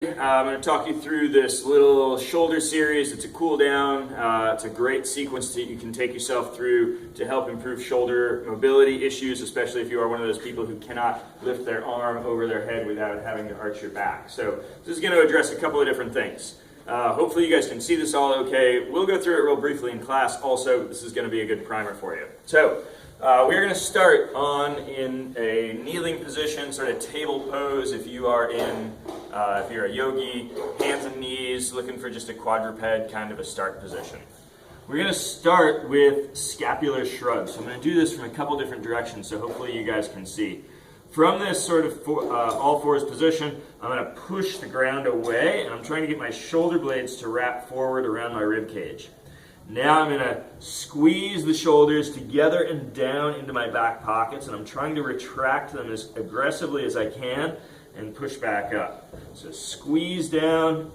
I'm going to talk you through this little shoulder series. It's a cool down. It's a great sequence that you can take yourself through to help improve shoulder mobility issues, especially if you are one of those people who cannot lift their arm over their head without having to arch your back. So this is going to address a couple of different things. Hopefully you guys can see this all okay. We'll go through it real briefly in class also. This is going to be a good primer for you. So we're going to start in a kneeling position, sort of table pose. If you're a yogi, hands and knees, looking for just a quadruped kind of a start position. We're going to start with scapular shrug. So I'm going to do this from a couple different directions, so hopefully you guys can see. From this sort of all fours position, I'm going to push the ground away, and I'm trying to get my shoulder blades to wrap forward around my rib cage. Now I'm going to squeeze the shoulders together and down into my back pockets, and I'm trying to retract them as aggressively as I can and push back up. So squeeze down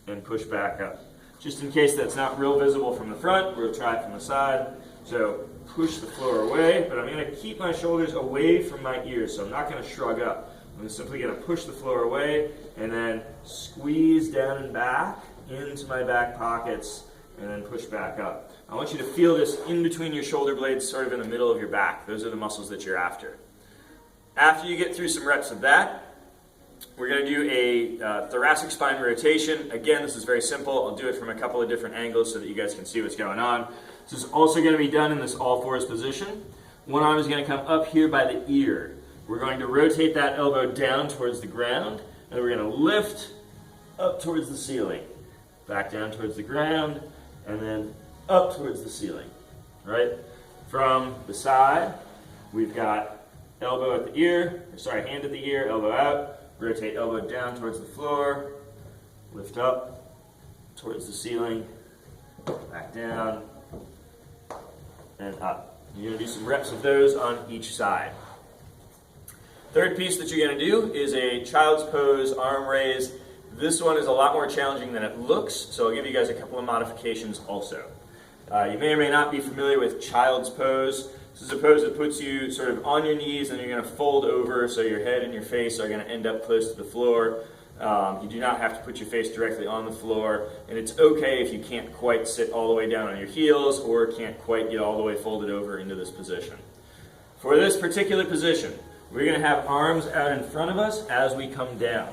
and push back up. Just in case that's not real visible from the front, we'll try it from the side. So push the floor away, but I'm going to keep my shoulders away from my ears, so I'm not going to shrug up. I'm simply going to push the floor away and then squeeze down and back into my back pockets and then push back up. I want you to feel this in between your shoulder blades, sort of in the middle of your back. Those are the muscles that you're after. After you get through some reps of that, we're going to do a thoracic spine rotation. Again, this is very simple. I'll do it from a couple of different angles so that you guys can see what's going on. This is also going to be done in this all fours position. One arm is going to come up here by the ear. We're going to rotate that elbow down towards the ground, and we're going to lift up towards the ceiling. Back down towards the ground, and then up towards the ceiling. Right? From the side, we've got elbow at the ear, hand at the ear, elbow out. Rotate elbow down towards the floor, lift up towards the ceiling, back down, and up. You're going to do some reps of those on each side. Third piece that you're going to do is a child's pose arm raise. This one is a lot more challenging than it looks, so I'll give you guys a couple of modifications also. You may or may not be familiar with child's pose. This is a pose that puts you sort of on your knees, and you're going to fold over so your head and your face are going to end up close to the floor. You do not have to put your face directly on the floor, and it's okay if you can't quite sit all the way down on your heels or can't quite get all the way folded over into this position. For this particular position, we're going to have arms out in front of us as we come down.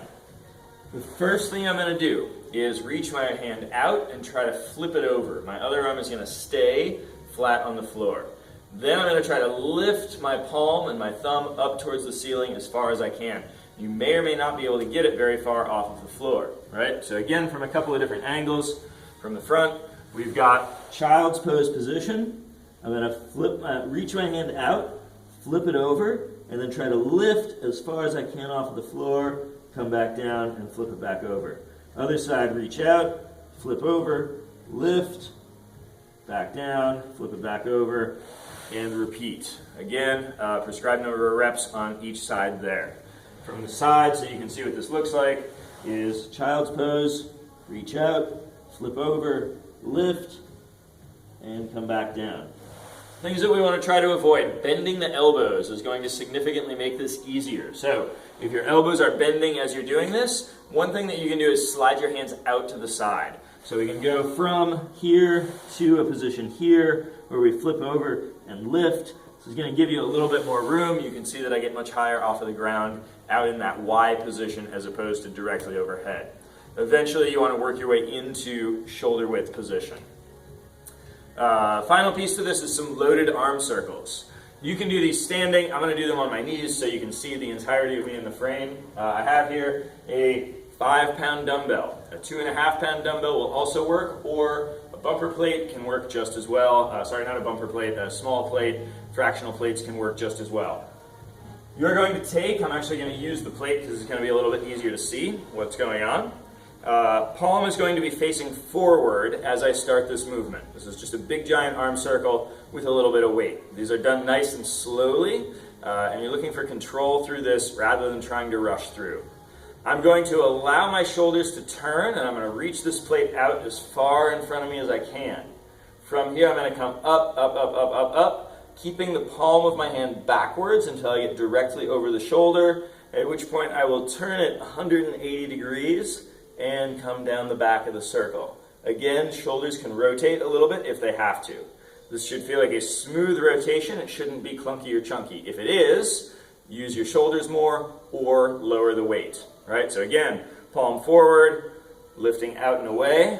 The first thing I'm going to do is reach my hand out and try to flip it over. My other arm is going to stay flat on the floor. Then I'm going to try to lift my palm and my thumb up towards the ceiling as far as I can. You may or may not be able to get it very far off of the floor, right? So again, from a couple of different angles. From the front, we've got child's pose position. I'm going to reach my hand out, flip it over, and then try to lift as far as I can off of the floor, come back down, and flip it back over. Other side, reach out, flip over, lift, back down, flip it back over, and repeat. Again, prescribed number of reps on each side there. From the side, so you can see what this looks like, is child's pose, reach out, flip over, lift, and come back down. Things that we want to try to avoid. Bending the elbows is going to significantly make this easier. So if your elbows are bending as you're doing this, one thing that you can do is slide your hands out to the side. So we can go from here to a position here where we flip over and lift. This is going to give you a little bit more room. You can see that I get much higher off of the ground out in that Y position as opposed to directly overhead. Eventually you want to work your way into shoulder width position. Final piece to this is some loaded arm circles. You can do these standing. I'm going to do them on my knees so you can see the entirety of me in the frame. I have here a 5-pound dumbbell. A 2.5-pound dumbbell will also work, or a bumper plate can work just as well. Not a bumper plate, a small plate. Fractional plates can work just as well. You're going to take, I'm actually going to use the plate because it's going to be a little bit easier to see what's going on. Palm is going to be facing forward as I start this movement. This is just a big giant arm circle with a little bit of weight. These are done nice and slowly, and you're looking for control through this rather than trying to rush through. I'm going to allow my shoulders to turn, and I'm going to reach this plate out as far in front of me as I can. From here, I'm going to come up, up, up, up, up, up, keeping the palm of my hand backwards until I get directly over the shoulder, at which point I will turn it 180 degrees and come down the back of the circle. Again, shoulders can rotate a little bit if they have to. This should feel like a smooth rotation. It shouldn't be clunky or chunky. If it is, use your shoulders more or lower the weight. Right? So again, palm forward, lifting out and away,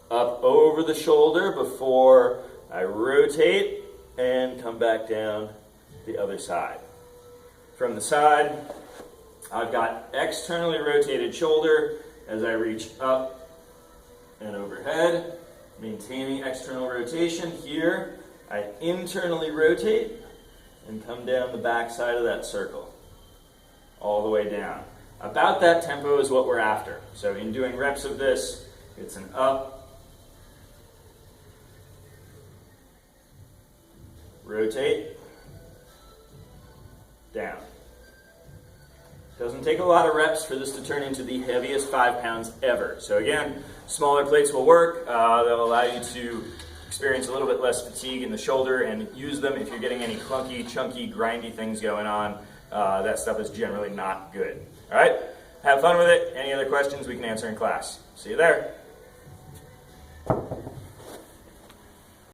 up over the shoulder before I rotate and come back down the other side. From the side, I've got externally rotated shoulder as I reach up and overhead, maintaining external rotation. Here, I internally rotate and come down the back side of that circle, all the way down. About that tempo is what we're after. So in doing reps of this, it's an up, rotate, down. Doesn't take a lot of reps for this to turn into the heaviest 5 pounds ever. So again, smaller plates will work. They'll allow you to experience a little bit less fatigue in the shoulder, and use them if you're getting any clunky, chunky, grindy things going on. That stuff is generally not good. All right? Have fun with it. Any other questions we can answer in class. See you there.